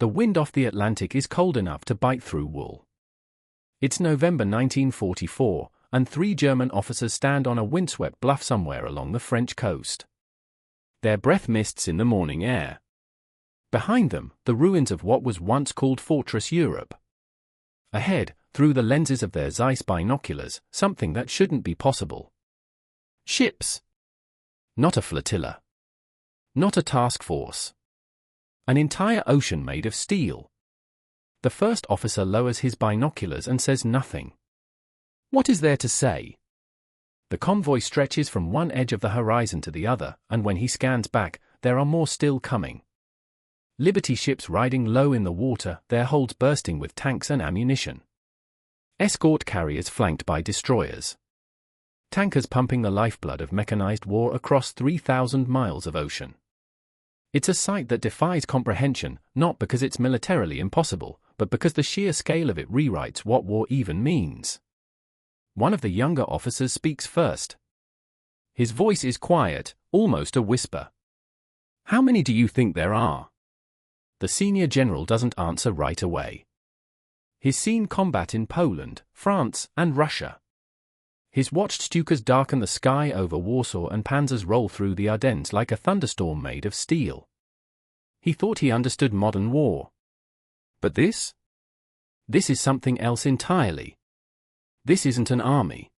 The wind off the Atlantic is cold enough to bite through wool. It's November 1944, and 3 German officers stand on a windswept bluff somewhere along the French coast. Their breath mists in the morning air. Behind them, the ruins of what was once called Fortress Europe. Ahead, through the lenses of their Zeiss binoculars, something that shouldn't be possible. Ships. Not a flotilla. Not a task force. An entire ocean made of steel. The first officer lowers his binoculars and says nothing. What is there to say? The convoy stretches from one edge of the horizon to the other, and when he scans back, there are more still coming. Liberty ships riding low in the water, their holds bursting with tanks and ammunition. Escort carriers flanked by destroyers. Tankers pumping the lifeblood of mechanized war across 3,000 miles of ocean. It's a sight that defies comprehension, not because it's militarily impossible, but because the sheer scale of it rewrites what war even means. One of the younger officers speaks first. His voice is quiet, almost a whisper. "How many do you think there are?" The senior general doesn't answer right away. He's seen combat in Poland, France, and Russia. His watched Stukas darken the sky over Warsaw and panzers roll through the Ardennes like a thunderstorm made of steel. He thought he understood modern war. But this? This is something else entirely. This isn't an army.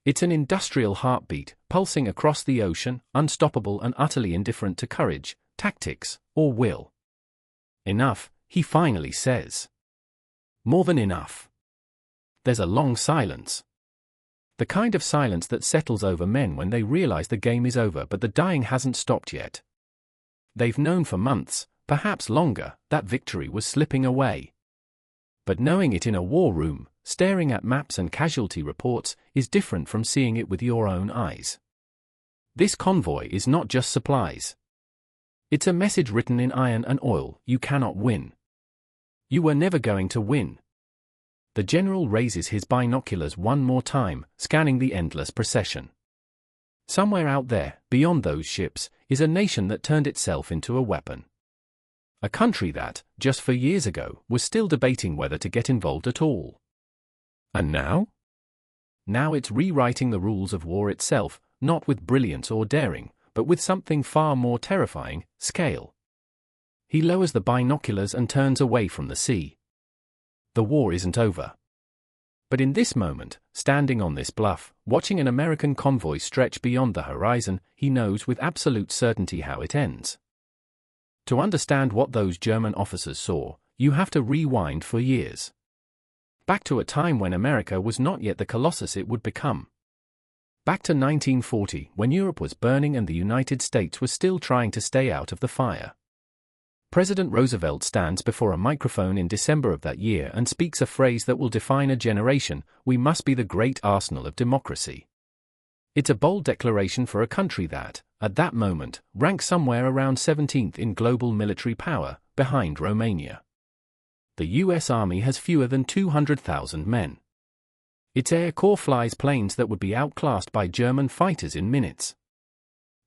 It's an industrial heartbeat, pulsing across the ocean, unstoppable and utterly indifferent to courage, tactics, or will. Enough, he finally says. More than enough. There's a long silence. The kind of silence that settles over men when they realize the game is over but the dying hasn't stopped yet. They've known for months, perhaps longer, that victory was slipping away. But knowing it in a war room, staring at maps and casualty reports, is different from seeing it with your own eyes. This convoy is not just supplies. It's a message written in iron and oil: you cannot win. You were never going to win. The general raises his binoculars one more time, scanning the endless procession. Somewhere out there, beyond those ships, is a nation that turned itself into a weapon. A country that, just 4 years ago, was still debating whether to get involved at all. And now? Now it's rewriting the rules of war itself, not with brilliance or daring, but with something far more terrifying: scale. He lowers the binoculars and turns away from the sea. The war isn't over. But in this moment, standing on this bluff, watching an American convoy stretch beyond the horizon, he knows with absolute certainty how it ends. To understand what those German officers saw, you have to rewind for years. Back to a time when America was not yet the colossus it would become. Back to 1940, when Europe was burning and the United States was still trying to stay out of the fire. President Roosevelt stands before a microphone in December of that year and speaks a phrase that will define a generation: we must be the great arsenal of democracy. It's a bold declaration for a country that, at that moment, ranks somewhere around 17th in global military power, behind Romania. The US Army has fewer than 200,000 men. Its Air Corps flies planes that would be outclassed by German fighters in minutes.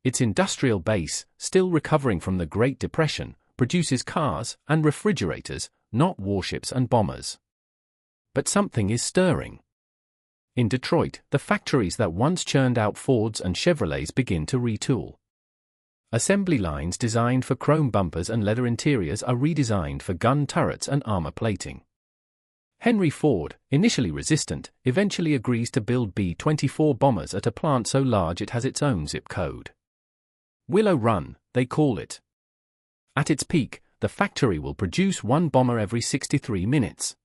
Its industrial base, still recovering from the Great Depression, produces cars and refrigerators, not warships and bombers. But something is stirring. In Detroit, the factories that once churned out Fords and Chevrolets begin to retool. Assembly lines designed for chrome bumpers and leather interiors are redesigned for gun turrets and armor plating. Henry Ford, initially resistant, eventually agrees to build B-24 bombers at a plant so large it has its own zip code. Willow Run, they call it. At its peak, the factory will produce one bomber every 63 minutes.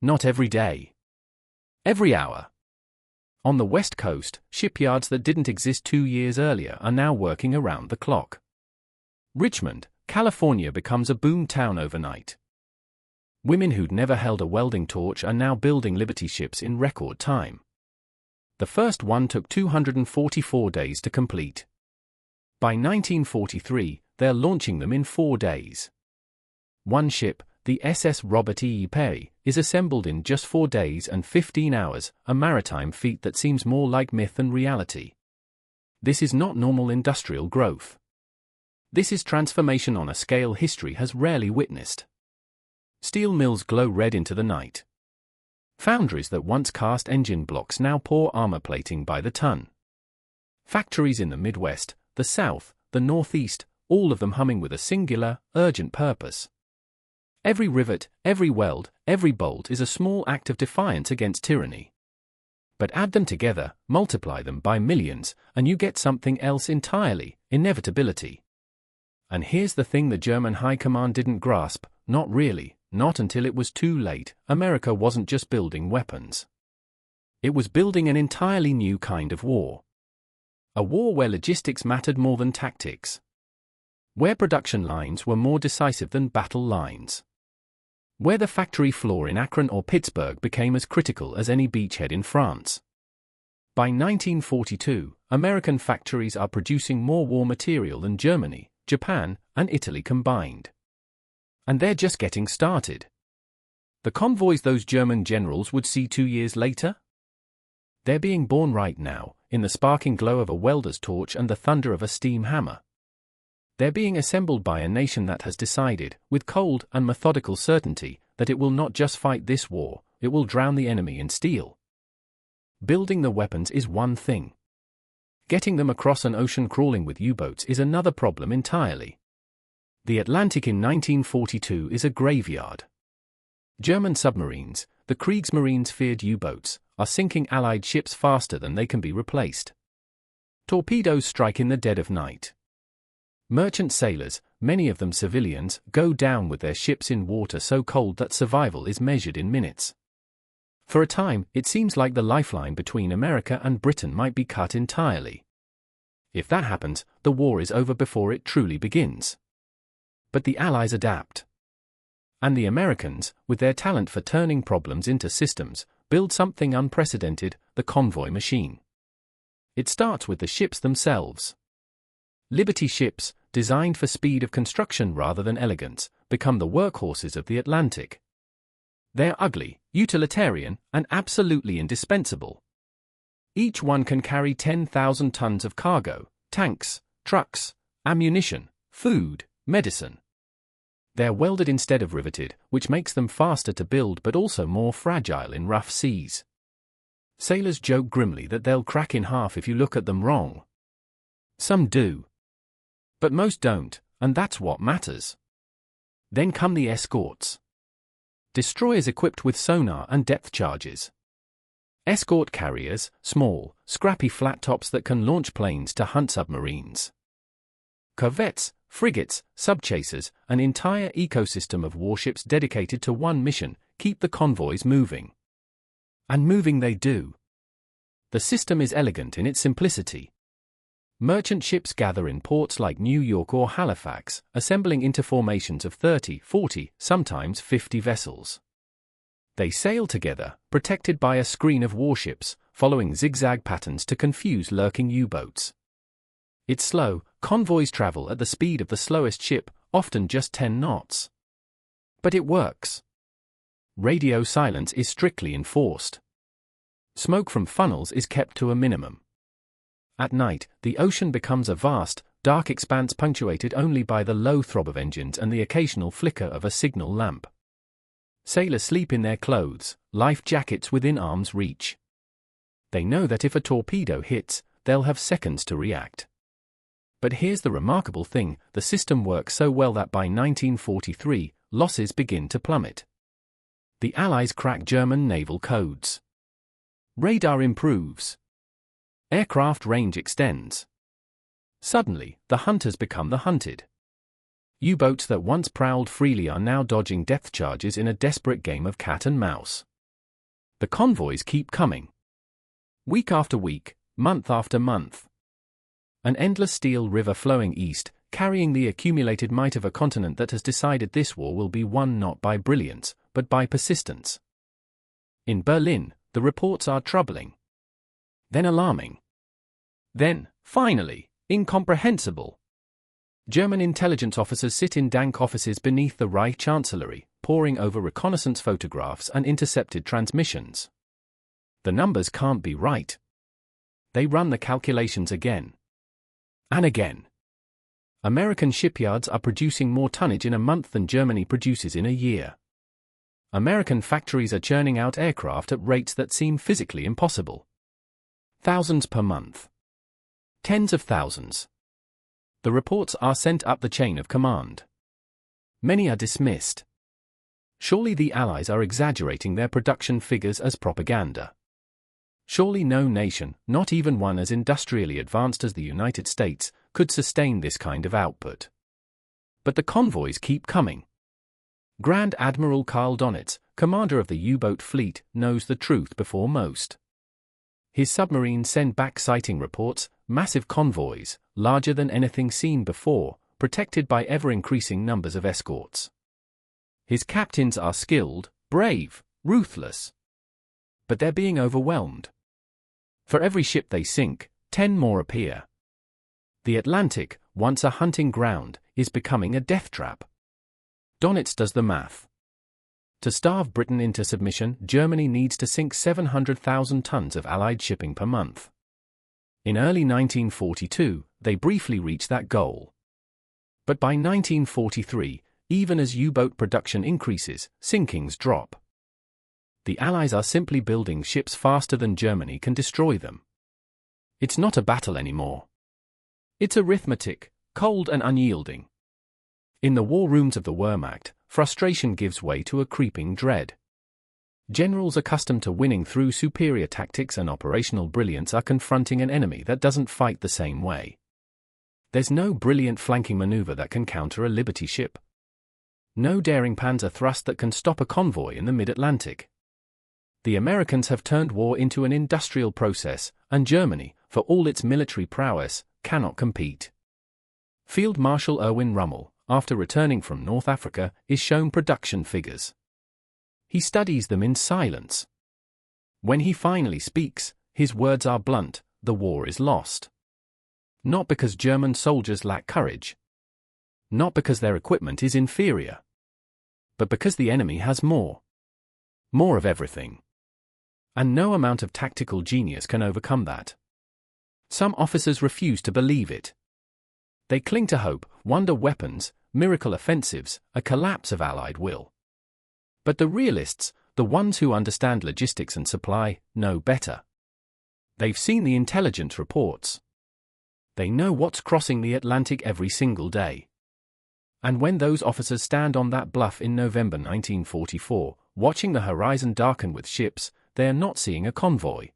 Not every day. Every hour. On the West Coast, shipyards that didn't exist 2 years earlier are now working around the clock. Richmond, California becomes a boom town overnight. Women who'd never held a welding torch are now building Liberty ships in record time. The first one took 244 days to complete. By 1943, they're launching them in 4 days. One ship, the SS Robert E. Perry, is assembled in just 4 days and 15 hours, a maritime feat that seems more like myth than reality. This is not normal industrial growth. This is transformation on a scale history has rarely witnessed. Steel mills glow red into the night. Foundries that once cast engine blocks now pour armor plating by the ton. Factories in the Midwest, the South, the Northeast, all of them humming with a singular, urgent purpose. Every rivet, every weld, every bolt is a small act of defiance against tyranny. But add them together, multiply them by millions, and you get something else entirely: inevitability. And here's the thing the German high command didn't grasp: not really, not until it was too late. America wasn't just building weapons. It was building an entirely new kind of war. A war where logistics mattered more than tactics. Where production lines were more decisive than battle lines. Where the factory floor in Akron or Pittsburgh became as critical as any beachhead in France. By 1942, American factories are producing more war material than Germany, Japan, and Italy combined. And they're just getting started. The convoys those German generals would see 2 years later? They're being born right now, in the sparking glow of a welder's torch and the thunder of a steam hammer. They're being assembled by a nation that has decided, with cold and methodical certainty, that it will not just fight this war, it will drown the enemy in steel. Building the weapons is one thing. Getting them across an ocean crawling with U-boats is another problem entirely. The Atlantic in 1942 is a graveyard. German submarines, the Kriegsmarine's feared U-boats, are sinking Allied ships faster than they can be replaced. Torpedoes strike in the dead of night. Merchant sailors, many of them civilians, go down with their ships in water so cold that survival is measured in minutes. For a time, it seems like the lifeline between America and Britain might be cut entirely. If that happens, the war is over before it truly begins. But the Allies adapt. And the Americans, with their talent for turning problems into systems, build something unprecedented: the convoy machine. It starts with the ships themselves. Liberty ships, designed for speed of construction rather than elegance, become the workhorses of the Atlantic. They're ugly, utilitarian, and absolutely indispensable. Each one can carry 10,000 tons of cargo: tanks, trucks, ammunition, food, medicine. They're welded instead of riveted, which makes them faster to build but also more fragile in rough seas. Sailors joke grimly that they'll crack in half if you look at them wrong. Some do. But most don't, and that's what matters. Then come the escorts. Destroyers equipped with sonar and depth charges. Escort carriers, small, scrappy flat tops that can launch planes to hunt submarines. Corvettes, frigates, subchasers, an entire ecosystem of warships dedicated to one mission: keep the convoys moving. And moving they do. The system is elegant in its simplicity. Merchant ships gather in ports like New York or Halifax, assembling into formations of 30, 40, sometimes 50 vessels. They sail together, protected by a screen of warships, following zigzag patterns to confuse lurking U-boats. It's slow. Convoys travel at the speed of the slowest ship, often just 10 knots. But it works. Radio silence is strictly enforced. Smoke from funnels is kept to a minimum. At night, the ocean becomes a vast, dark expanse punctuated only by the low throb of engines and the occasional flicker of a signal lamp. Sailors sleep in their clothes, life jackets within arm's reach. They know that if a torpedo hits, they'll have seconds to react. But here's the remarkable thing: the system works so well that by 1943, losses begin to plummet. The Allies crack German naval codes. Radar improves. Aircraft range extends. Suddenly, the hunters become the hunted. U-boats that once prowled freely are now dodging depth charges in a desperate game of cat and mouse. The convoys keep coming. Week after week, month after month. An endless steel river flowing east, carrying the accumulated might of a continent that has decided this war will be won not by brilliance, but by persistence. In Berlin, the reports are troubling. Then alarming. Then, finally, incomprehensible. German intelligence officers sit in dank offices beneath the Reich Chancellery, poring over reconnaissance photographs and intercepted transmissions. The numbers can't be right. They run the calculations again. And again. American shipyards are producing more tonnage in a month than Germany produces in a year. American factories are churning out aircraft at rates that seem physically impossible. Thousands per month. Tens of thousands. The reports are sent up the chain of command. Many are dismissed. Surely the Allies are exaggerating their production figures as propaganda. Surely no nation, not even one as industrially advanced as the United States, could sustain this kind of output. But the convoys keep coming. Grand Admiral Karl Donitz, commander of the U-boat fleet, knows the truth before most. His submarines send back sighting reports, massive convoys, larger than anything seen before, protected by ever-increasing numbers of escorts. His captains are skilled, brave, ruthless. But they're being overwhelmed. For every ship they sink, 10 more appear. The Atlantic, once a hunting ground, is becoming a death trap. Donitz does the math. To starve Britain into submission, Germany needs to sink 700,000 tons of Allied shipping per month. In early 1942, they briefly reached that goal. But by 1943, even as U-boat production increases, sinkings drop. The Allies are simply building ships faster than Germany can destroy them. It's not a battle anymore. It's arithmetic, cold and unyielding. In the war rooms of the Wehrmacht, frustration gives way to a creeping dread. Generals accustomed to winning through superior tactics and operational brilliance are confronting an enemy that doesn't fight the same way. There's no brilliant flanking maneuver that can counter a Liberty ship. No daring panzer thrust that can stop a convoy in the mid-Atlantic. The Americans have turned war into an industrial process, and Germany, for all its military prowess, cannot compete. Field Marshal Erwin Rommel, after returning from North Africa, is shown production figures. He studies them in silence. When he finally speaks, his words are blunt: the war is lost. Not because German soldiers lack courage. Not because their equipment is inferior. But because the enemy has more. More of everything. And no amount of tactical genius can overcome that. Some officers refuse to believe it. They cling to hope, wonder weapons, miracle offensives, a collapse of Allied will. But the realists, the ones who understand logistics and supply, know better. They've seen the intelligence reports. They know what's crossing the Atlantic every single day. And when those officers stand on that bluff in November 1944, watching the horizon darken with ships, they are not seeing a convoy.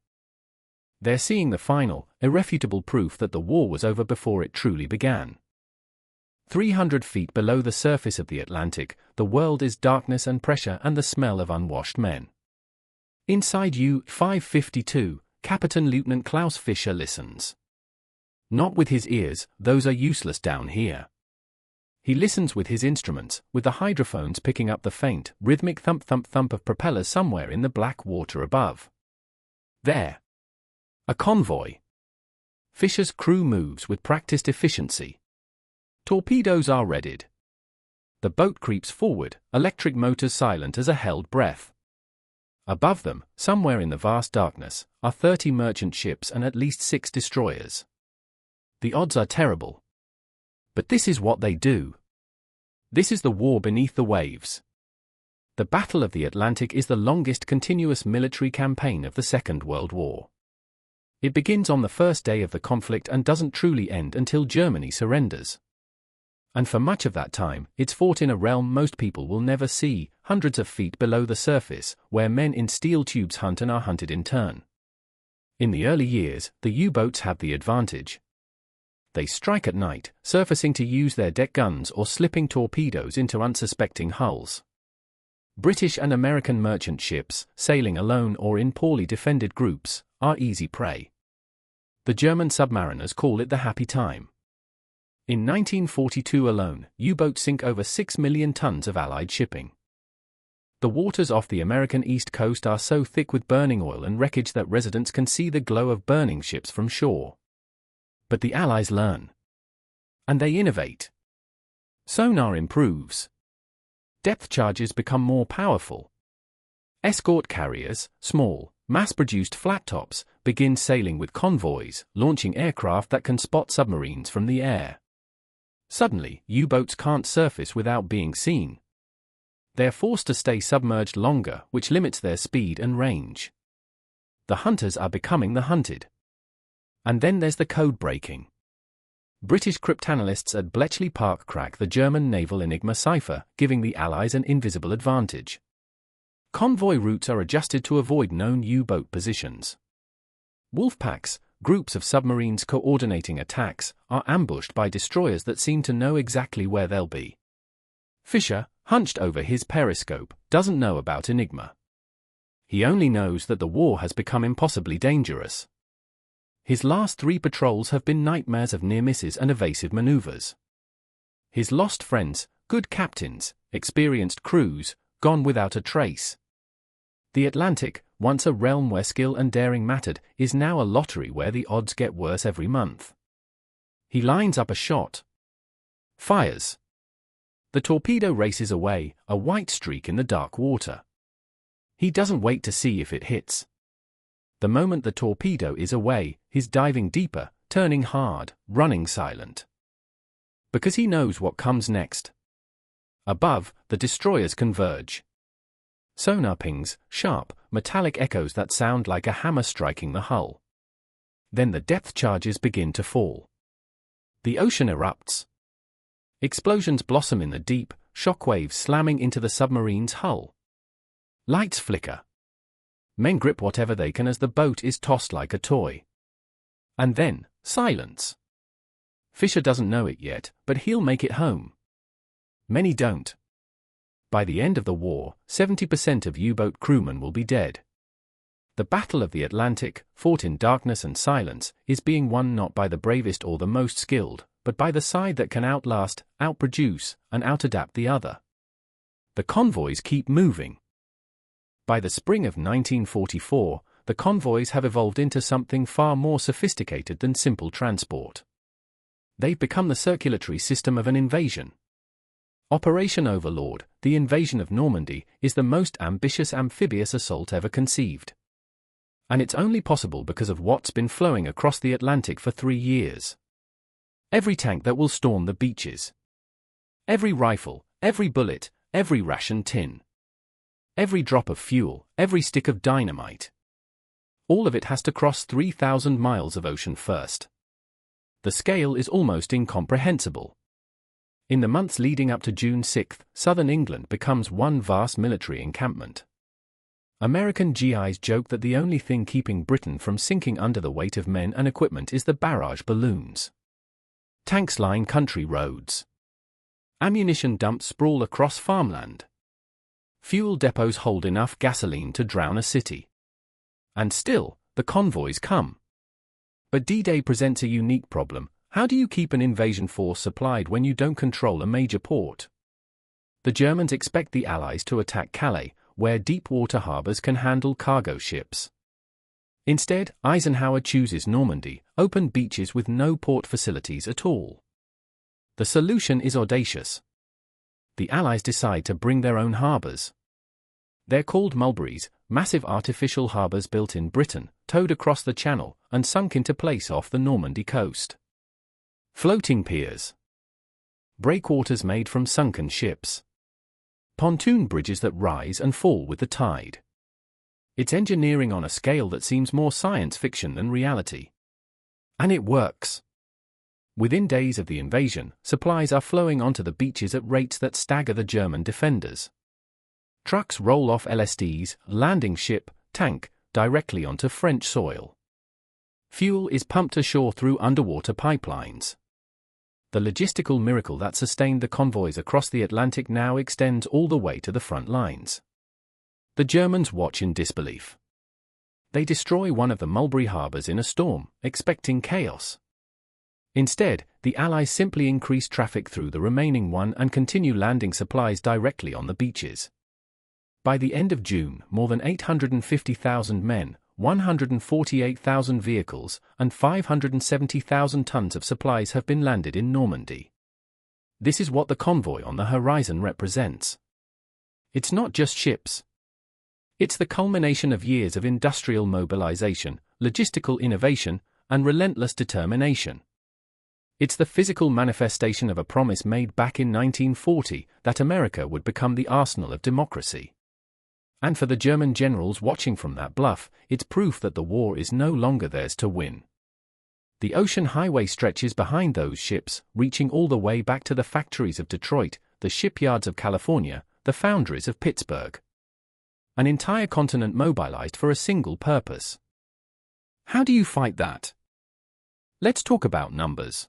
They're seeing the final, irrefutable proof that the war was over before it truly began. 300 feet below the surface of the Atlantic, the world is darkness and pressure and the smell of unwashed men. Inside U-552, Captain Lieutenant Klaus Fischer listens. Not with his ears, those are useless down here. He listens with his instruments, with the hydrophones picking up the faint, rhythmic thump-thump-thump of propellers somewhere in the black water above. There. A convoy. Fischer's crew moves with practiced efficiency. Torpedoes are readied. The boat creeps forward, electric motors silent as a held breath. Above them, somewhere in the vast darkness, are 30 merchant ships and at least 6 destroyers. The odds are terrible. But this is what they do. This is the war beneath the waves. The Battle of the Atlantic is the longest continuous military campaign of the Second World War. It begins on the first day of the conflict and doesn't truly end until Germany surrenders. And for much of that time, it's fought in a realm most people will never see, hundreds of feet below the surface, where men in steel tubes hunt and are hunted in turn. In the early years, the U-boats have the advantage. They strike at night, surfacing to use their deck guns or slipping torpedoes into unsuspecting hulls. British and American merchant ships, sailing alone or in poorly defended groups, are easy prey. The German submariners call it the happy time. In 1942 alone, U-boats sink over 6 million tons of Allied shipping. The waters off the American east coast are so thick with burning oil and wreckage that residents can see the glow of burning ships from shore. But the Allies learn. And they innovate. Sonar improves. Depth charges become more powerful. Escort carriers, small, mass-produced flat-tops, begin sailing with convoys, launching aircraft that can spot submarines from the air. Suddenly, U-boats can't surface without being seen. They're forced to stay submerged longer, which limits their speed and range. The hunters are becoming the hunted. And then there's the code breaking. British cryptanalysts at Bletchley Park crack the German naval Enigma cipher, giving the Allies an invisible advantage. Convoy routes are adjusted to avoid known U-boat positions. Wolf packs, groups of submarines coordinating attacks, are ambushed by destroyers that seem to know exactly where they'll be. Fisher, hunched over his periscope, doesn't know about Enigma. He only knows that the war has become impossibly dangerous. His last 3 patrols have been nightmares of near misses and evasive maneuvers. His lost friends, good captains, experienced crews, gone without a trace. The Atlantic, once a realm where skill and daring mattered, is now a lottery where the odds get worse every month. He lines up a shot. Fires. The torpedo races away, a white streak in the dark water. He doesn't wait to see if it hits. The moment the torpedo is away, he's diving deeper, turning hard, running silent. Because he knows what comes next. Above, the destroyers converge. Sonar pings, sharp, metallic echoes that sound like a hammer striking the hull. Then the depth charges begin to fall. The ocean erupts. Explosions blossom in the deep, shockwaves slamming into the submarine's hull. Lights flicker. Men grip whatever they can as the boat is tossed like a toy. And then, silence. Fisher doesn't know it yet, but he'll make it home. Many don't. By the end of the war, 70% of U-boat crewmen will be dead. The Battle of the Atlantic, fought in darkness and silence, is being won not by the bravest or the most skilled, but by the side that can outlast, outproduce, and outadapt the other. The convoys keep moving. By the spring of 1944, the convoys have evolved into something far more sophisticated than simple transport. They've become the circulatory system of an invasion. Operation Overlord, the invasion of Normandy, is the most ambitious amphibious assault ever conceived. And it's only possible because of what's been flowing across the Atlantic for 3 years. Every tank that will storm the beaches. Every rifle, every bullet, every ration tin. Every drop of fuel, every stick of dynamite. All of it has to cross 3,000 miles of ocean first. The scale is almost incomprehensible. In the months leading up to June 6, southern England becomes one vast military encampment. American GIs joke that the only thing keeping Britain from sinking under the weight of men and equipment is the barrage balloons. Tanks line country roads. Ammunition dumps sprawl across farmland. Fuel depots hold enough gasoline to drown a city. And still, the convoys come. But D-Day presents a unique problem. How do you keep an invasion force supplied when you don't control a major port? The Germans expect the Allies to attack Calais, where deep water harbors can handle cargo ships. Instead, Eisenhower chooses Normandy, open beaches with no port facilities at all. The solution is audacious. The Allies decide to bring their own harbors. They're called mulberries, massive artificial harbors built in Britain, towed across the Channel, and sunk into place off the Normandy coast. Floating piers. Breakwaters made from sunken ships. Pontoon bridges that rise and fall with the tide. It's engineering on a scale that seems more science fiction than reality. And it works. Within days of the invasion, supplies are flowing onto the beaches at rates that stagger the German defenders. Trucks roll off LSDs, landing ship, tank, directly onto French soil. Fuel is pumped ashore through underwater pipelines. The logistical miracle that sustained the convoys across the Atlantic now extends all the way to the front lines. The Germans watch in disbelief. They destroy one of the Mulberry harbors in a storm, expecting chaos. Instead, the Allies simply increase traffic through the remaining one and continue landing supplies directly on the beaches. By the end of June, more than 850,000 men, 148,000 vehicles, and 570,000 tons of supplies have been landed in Normandy. This is what the convoy on the horizon represents. It's not just ships. It's the culmination of years of industrial mobilization, logistical innovation, and relentless determination. It's the physical manifestation of a promise made back in 1940 that America would become the arsenal of democracy. And for the German generals watching from that bluff, it's proof that the war is no longer theirs to win. The ocean highway stretches behind those ships, reaching all the way back to the factories of Detroit, the shipyards of California, the foundries of Pittsburgh. An entire continent mobilized for a single purpose. How do you fight that? Let's talk about numbers.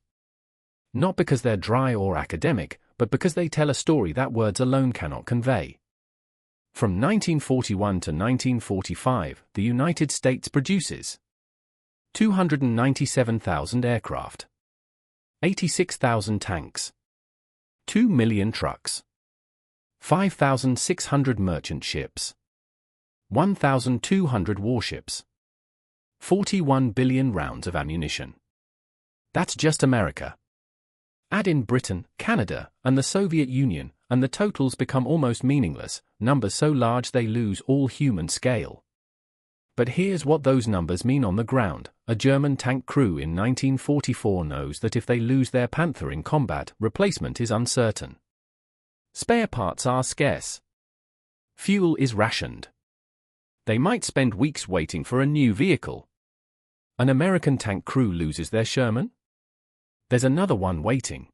Not because they're dry or academic, but because they tell a story that words alone cannot convey. From 1941 to 1945, the United States produces 297,000 aircraft, 86,000 tanks, 2 million trucks, 5,600 merchant ships, 1,200 warships, 41 billion rounds of ammunition. That's just America. Add in Britain, Canada, and the Soviet Union, and the totals become almost meaningless, numbers so large they lose all human scale. But here's what those numbers mean on the ground. A German tank crew in 1944 knows that if they lose their Panther in combat, replacement is uncertain. Spare parts are scarce. Fuel is rationed. They might spend weeks waiting for a new vehicle. An American tank crew loses their Sherman? There's another one waiting.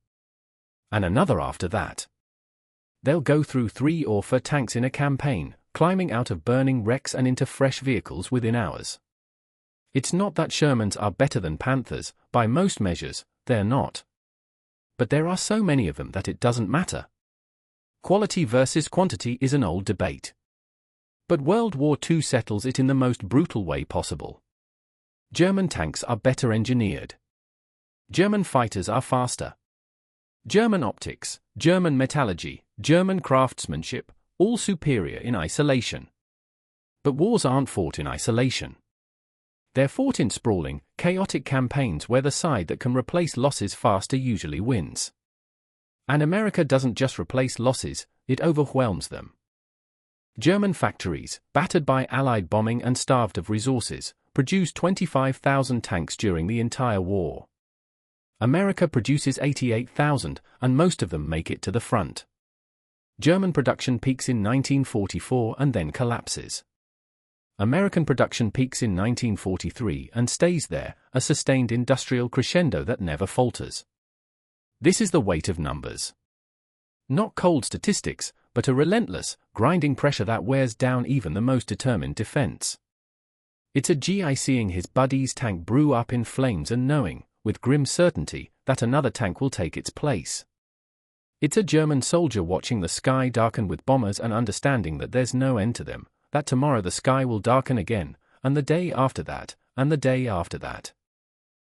And another after that. They'll go through 3 or 4 tanks in a campaign, climbing out of burning wrecks and into fresh vehicles within hours. It's not that Shermans are better than Panthers, by most measures, they're not. But there are so many of them that it doesn't matter. Quality versus quantity is an old debate. But World War II settles it in the most brutal way possible. German tanks are better engineered. German fighters are faster. German optics, German metallurgy, German craftsmanship, all superior in isolation. But wars aren't fought in isolation. They're fought in sprawling, chaotic campaigns where the side that can replace losses faster usually wins. And America doesn't just replace losses, it overwhelms them. German factories, battered by Allied bombing and starved of resources, produced 25,000 tanks during the entire war. America produces 88,000, and most of them make it to the front. German production peaks in 1944 and then collapses. American production peaks in 1943 and stays there, a sustained industrial crescendo that never falters. This is the weight of numbers. Not cold statistics, but a relentless, grinding pressure that wears down even the most determined defense. It's a GI seeing his buddy's tank brew up in flames and knowing, with grim certainty, that another tank will take its place. It's a German soldier watching the sky darken with bombers and understanding that there's no end to them, that tomorrow the sky will darken again, and the day after that, and the day after that.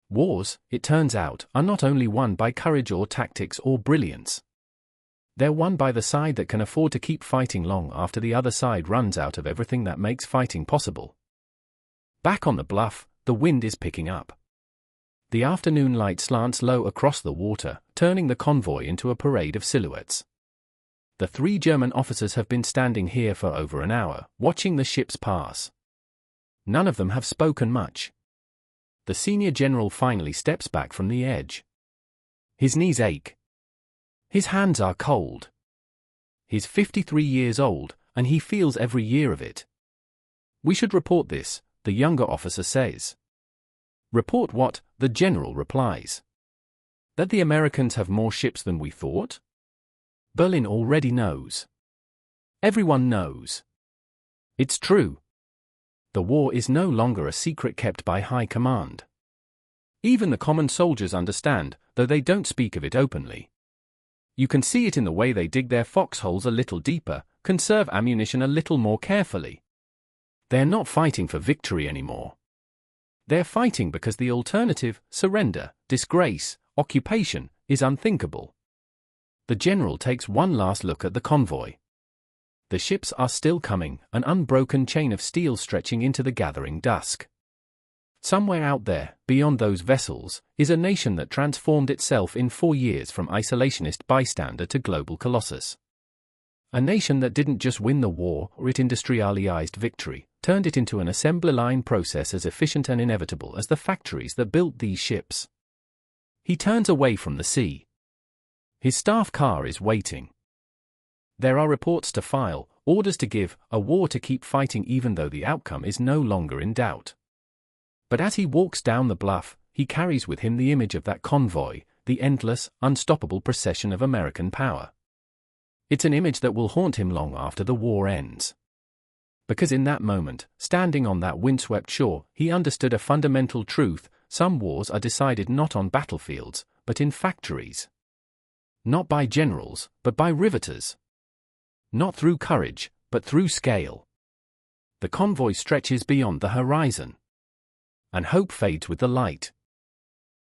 Wars, it turns out, are not only won by courage or tactics or brilliance. They're won by the side that can afford to keep fighting long after the other side runs out of everything that makes fighting possible. Back on the bluff, the wind is picking up. The afternoon light slants low across the water, turning the convoy into a parade of silhouettes. The 3 German officers have been standing here for over an hour, watching the ships pass. None of them have spoken much. The senior general finally steps back from the edge. His knees ache. His hands are cold. He's 53 years old, and he feels every year of it. "We should report this," the younger officer says. "Report what?" the general replies. "That the Americans have more ships than we thought?" Berlin already knows. Everyone knows. It's true. The war is no longer a secret kept by high command. Even the common soldiers understand, though they don't speak of it openly. You can see it in the way they dig their foxholes a little deeper, conserve ammunition a little more carefully. They're not fighting for victory anymore. They're fighting because the alternative, surrender, disgrace, occupation, is unthinkable. The general takes one last look at the convoy. The ships are still coming, an unbroken chain of steel stretching into the gathering dusk. Somewhere out there, beyond those vessels, is a nation that transformed itself in 4 years from isolationist bystander to global colossus. A nation that didn't just win the war or it industrialized victory, turned it into an assembly line process as efficient and inevitable as the factories that built these ships. He turns away from the sea. His staff car is waiting. There are reports to file, orders to give, a war to keep fighting even though the outcome is no longer in doubt. But as he walks down the bluff, he carries with him the image of that convoy, the endless, unstoppable procession of American power. It's an image that will haunt him long after the war ends. Because in that moment, standing on that windswept shore, he understood a fundamental truth: some wars are decided not on battlefields, but in factories. Not by generals, but by riveters. Not through courage, but through scale. The convoy stretches beyond the horizon. And hope fades with the light.